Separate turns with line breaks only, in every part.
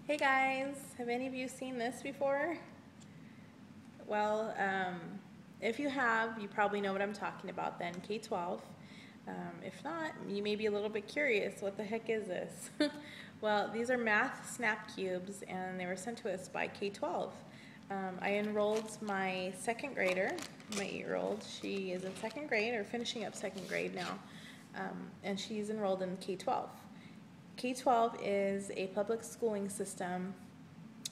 Hey guys, have any of you seen this before? Well, if you have, you probably know what I'm talking about then, K12. If not, you may be a little bit curious, what the heck is this? Well, these are math snap cubes and they were sent to us by K12. I enrolled my second grader, my 8-year-old. She is in second grade or finishing up second grade now, and she's enrolled in K12. K12 is a public schooling system,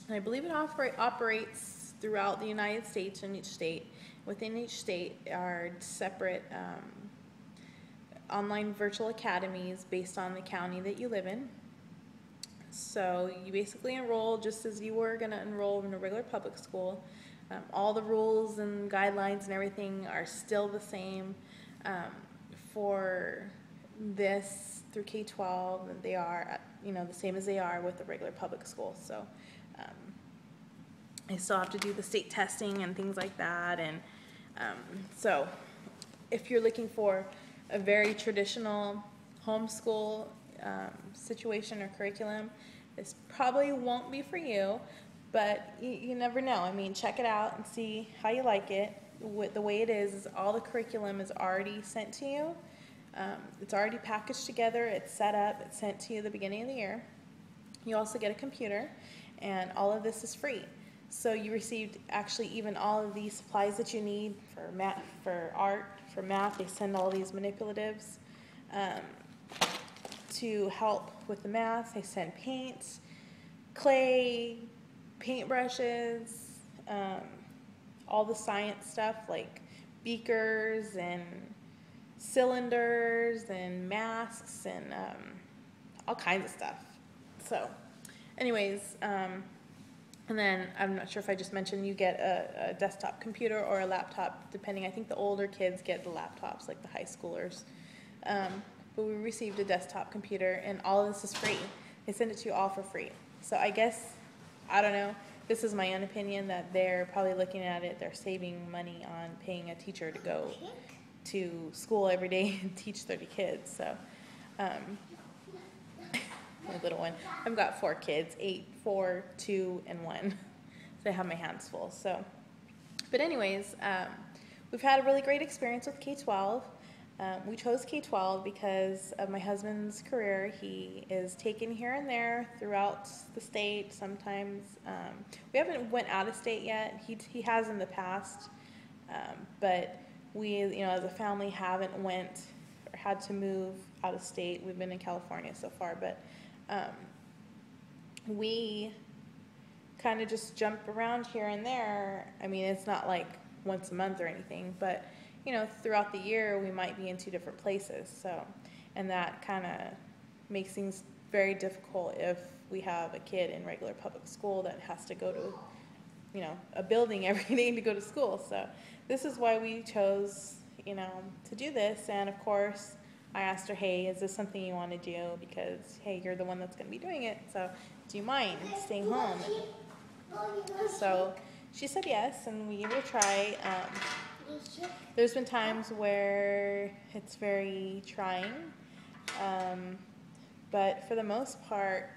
and I believe it operates throughout the United States in each state. Within each state are separate online virtual academies based on the county that you live in. So you basically enroll just as you were going to enroll in a regular public school. All the rules and guidelines and everything are still the same for this through K12. They are, the same as they are with the regular public school. So I still have to do the state testing and things like that. And so if you're looking for a very traditional homeschool situation or curriculum, this probably won't be for you, but you never know. I mean, check it out and see how you like it. The way it is all the curriculum is already sent to you. It's already packaged together, it's set up, it's sent to you at the beginning of the year. You also get a computer, and all of this is free. So you received actually even all of these supplies that you need for math, for art, for math. They send all these manipulatives to help with the math. They send paints, clay, paintbrushes, all the science stuff like beakers and cylinders and masks and all kinds of stuff. So anyways, and then I'm not sure if I just mentioned you get a desktop computer or a laptop, depending. I think the older kids get the laptops, like the high schoolers. But we received a desktop computer, and all of this is free. They send it to you all for free. So I guess, I don't know, this is my own opinion, that they're probably looking at it, they're saving money on paying a teacher to go to school every day and teach 30 kids. So my little one, I've got 4 kids, 8, 4, 2, and 1. So I have my hands full. So, but anyways, we've had a really great experience with K12. We chose K12 because of my husband's career. He is taken here and there throughout the state. Sometimes we haven't went out of state yet. He has in the past, but we, as a family, haven't went or had to move out of state. We've been in California so far, but we kind of just jump around here and there. I mean, it's not like once a month or anything, but throughout the year we might be in 2 different places. So, and that kind of makes things very difficult if we have a kid in regular public school that has to go to, a building every day to go to school. So this is why we chose, to do this. And of course, I asked her, hey, is this something you want to do? Because, hey, you're the one that's going to be doing it, so do you mind staying home? So she said yes, and we gave it a try. There's been times where it's very trying, but for the most part,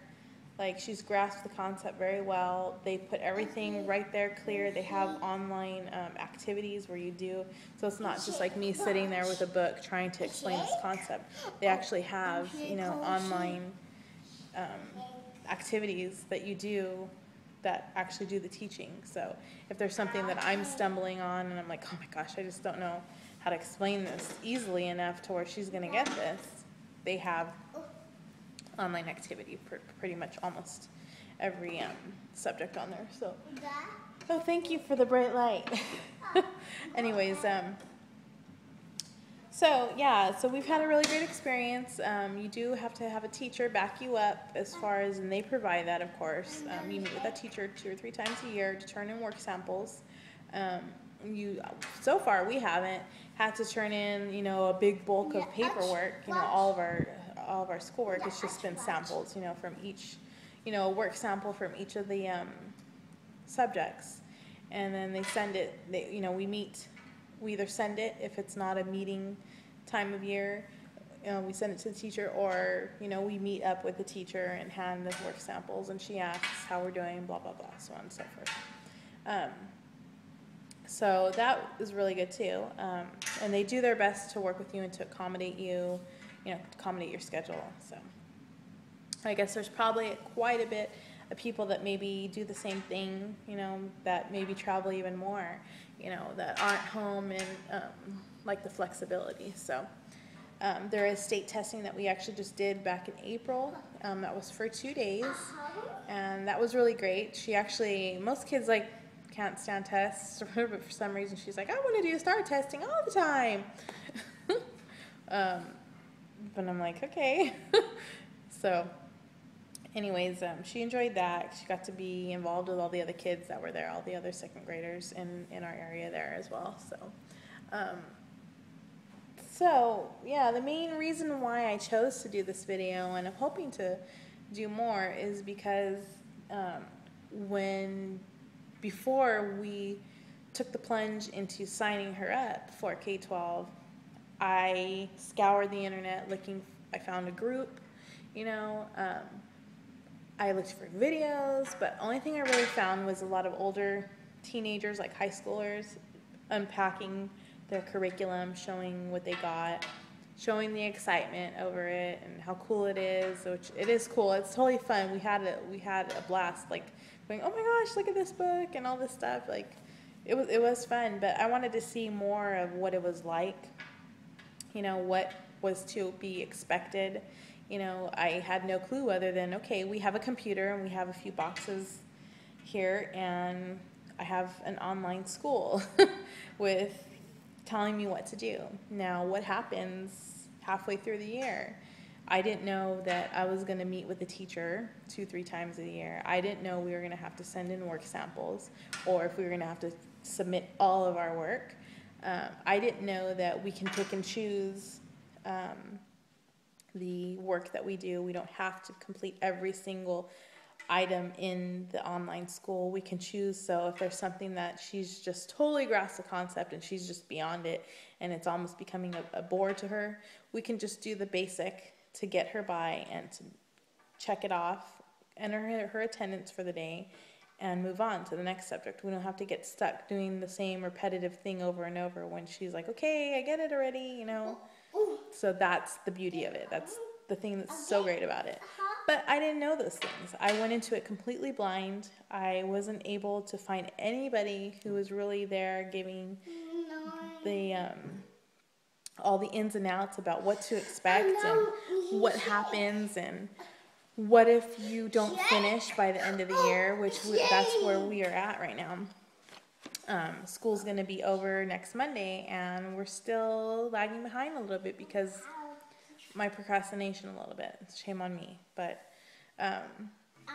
like, she's grasped the concept very well. They put everything right there clear. They have online activities where you do, so it's not just like me sitting there with a book trying to explain this concept. They actually have, online activities that you do that actually do the teaching. So if there's something that I'm stumbling on and I'm like, oh my gosh, I just don't know how to explain this easily enough to where she's going to get this, they have online activity for pretty much almost every subject on there. So, oh, thank you for the bright light. Anyways, so yeah, so we've had a really great experience. You do have to have a teacher back you up as far as, and they provide that, of course. You meet with that teacher 2 or 3 times a year to turn in work samples. So far we haven't had to turn in, a big bulk of paperwork. All of our schoolwork has just been samples, from each, a work sample from each of the subjects, and then they send it. We either send it if it's not a meeting time of year, we send it to the teacher, or, we meet up with the teacher and hand the work samples, and she asks how we're doing, blah, blah, blah, so on and so forth. So that is really good too. And they do their best to work with you and to accommodate you, accommodate your schedule. So I guess there's probably quite a bit of people that maybe do the same thing, that maybe travel even more, that aren't home and like the flexibility. So there is state testing that we actually just did back in April. That was for 2 days, and that was really great. Most kids can't stand tests, but for some reason she's like, I want to do STAR testing all the time. But I'm like, okay. So anyways, she enjoyed that. She got to be involved with all the other kids that were there, all the other second graders in our area there as well. So yeah, the main reason why I chose to do this video, and I'm hoping to do more, is because before we took the plunge into signing her up for K12, I scoured the internet I found a group, I looked for videos, but the only thing I really found was a lot of older teenagers, like high schoolers, unpacking their curriculum, showing what they got, showing the excitement over it and how cool it is, which it is cool. It's totally fun. We had a blast, going, oh my gosh, look at this book and all this stuff. It was fun, but I wanted to see more of what it was like, what was to be expected. I had no clue other than, okay, we have a computer and we have a few boxes here, and I have an online school with telling me what to do. Now, what happens halfway through the year? I didn't know that I was going to meet with the teacher 2-3 times a year. I didn't know we were going to have to send in work samples, or if we were going to have to submit all of our work. I didn't know that we can pick and choose the work that we do. We don't have to complete every single item in the online school. We can choose. So if there's something that she's just totally grasped the concept and she's just beyond it and it's almost becoming a bore to her, we can just do the basic to get her by and to check it off, enter her attendance for the day, and move on to the next subject. We don't have to get stuck doing the same repetitive thing over and over when she's like, okay, I get it already, So that's the beauty of it. That's the thing that's so great about it. But I didn't know those things. I went into it completely blind. I wasn't able to find anybody who was really there giving the all the ins and outs about what to expect and what happens and what if you don't finish by the end of the year, that's where we are at right now. School's going to be over next Monday, and we're still lagging behind a little bit because my procrastination a little bit. Shame on me. But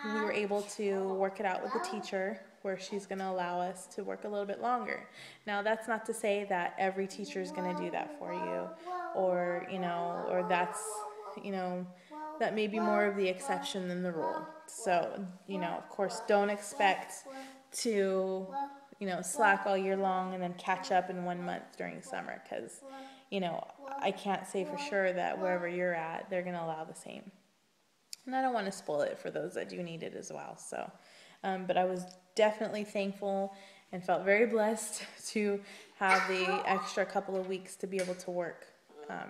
we were able to work it out with the teacher where she's going to allow us to work a little bit longer. Now, that's not to say that every teacher is going to do that for you, or that's, that may be more of the exception than the rule. So, of course, don't expect to, slack all year long and then catch up in 1 month during summer, because, I can't say for sure that wherever you're at, they're going to allow the same. And I don't want to spoil it for those that do need it as well. So, but I was definitely thankful and felt very blessed to have the extra couple of weeks to be able to work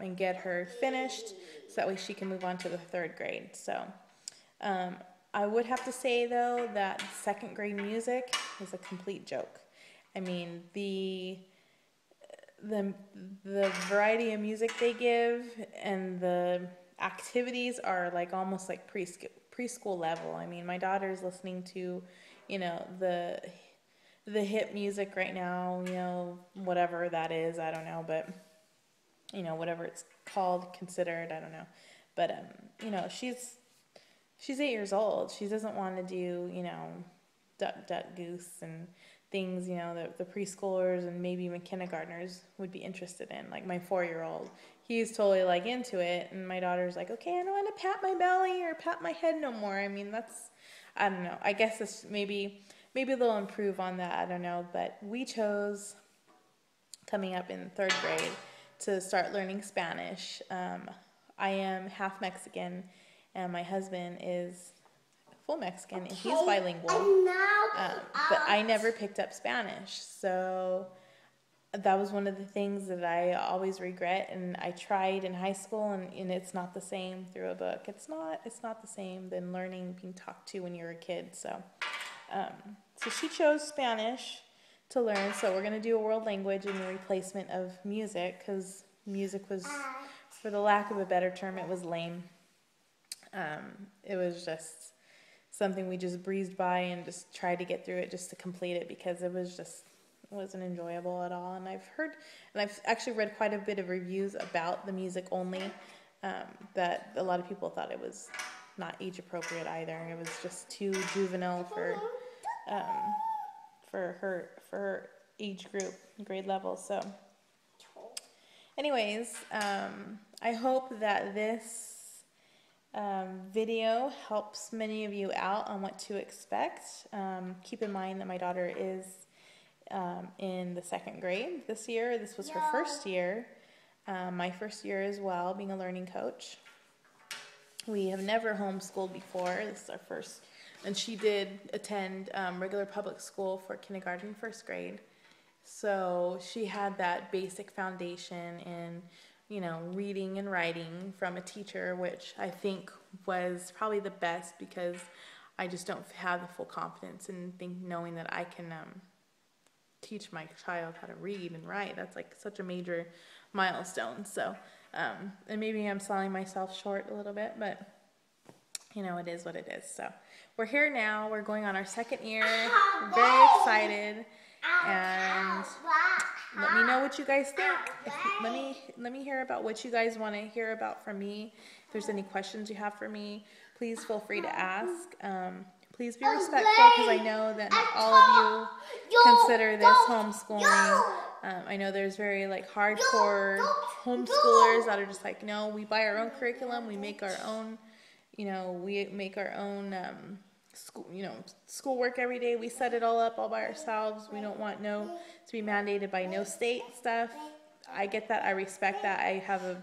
and get her finished, so that way she can move on to the 3rd grade. So I would have to say, though, that 2nd grade music is a complete joke. I mean, the variety of music they give and the activities are almost like preschool level. I mean, my daughter's listening to, the hip music right now, whatever that is, I don't know, but, whatever it's called, considered, I don't know. But, she's 8 years old. She doesn't want to do, duck, duck, goose and things, the preschoolers and maybe even kindergartners would be interested in. Like my 4-year-old, he's totally into it, and my daughter's like, okay, I don't want to pat my belly or pat my head no more. I mean, I don't know. I guess it's maybe they'll improve on that. I don't know. But we chose, coming up in 3rd grade, to start learning Spanish. I am half Mexican, and my husband is full Mexican, and he's bilingual. But I never picked up Spanish, so that was one of the things that I always regret. And I tried in high school, and it's not the same through a book. It's not the same than learning, being talked to when you're a kid. So, so she chose Spanish to learn. So we're gonna do a world language in the replacement of music, because music was, for the lack of a better term, it was lame. It was just something we just breezed by and just tried to get through it just to complete it, because it wasn't enjoyable at all. And I've actually read quite a bit of reviews about the music only, that a lot of people thought it was not age appropriate either. It was just too juvenile for her age group, grade level. So anyways, I hope that this video helps many of you out on what to expect. Keep in mind that my daughter is in the 2nd grade this year. This was her first year, my first year as well, being a learning coach. We have never homeschooled before. This is our first, and she did attend regular public school for kindergarten and 1st grade. So she had that basic foundation in, reading and writing from a teacher, which I think was probably the best, because I just don't have the full confidence in knowing that I can teach my child how to read and write. That's like such a major milestone. So, and maybe I'm selling myself short a little bit, but it is what it is. So we're here now. We're going on our 2nd year. We're very excited. And let me know what you guys think. Let me hear about what you guys want to hear about from me. If there's any questions you have for me, please feel free to ask. Please be respectful, because I know that not all of you consider this homeschooling. I know there's very hardcore homeschoolers that are just like, no, we buy our own curriculum, we make our own, schoolwork every day. We set it all up all by ourselves. We don't want to be mandated by no state stuff. I get that. I respect that. I have a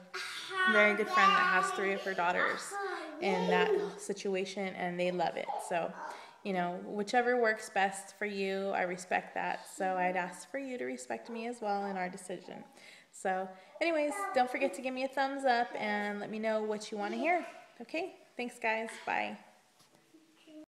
very good friend that has 3 of her daughters in that situation, and they love it. So, whichever works best for you, I respect that. So I'd ask for you to respect me as well in our decision. So anyways, don't forget to give me a thumbs up and let me know what you want to hear. Okay? Thanks, guys. Bye.